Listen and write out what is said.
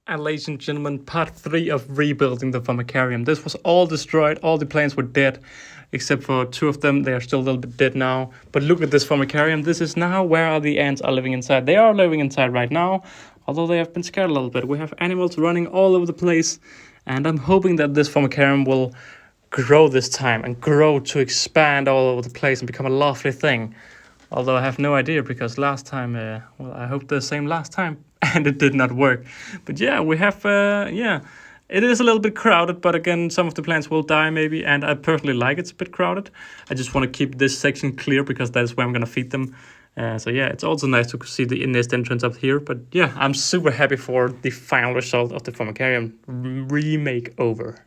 And ladies and gentlemen, part 3 of rebuilding the Formicarium. This was all destroyed, all the plants were dead, except for 2 of them. They are still a little bit dead now. But look at this Formicarium. This is now where the ants are living inside. They are living inside right now, although they have been scared a little bit. We have animals running all over the place, and I'm hoping that this Formicarium will grow this time and grow to expand all over the place and become a lovely thing. Although I have no idea, because last time, well, I hoped the same last time, and it did not work. But yeah, we have, it is a little bit crowded, but again, some of the plants will die maybe, and I personally like it's a bit crowded. I just want to keep this section clear, because that is where I'm going to feed them. So yeah, it's also nice to see the nest entrance up here. But yeah, I'm super happy for the final result of the Formicarium remake over.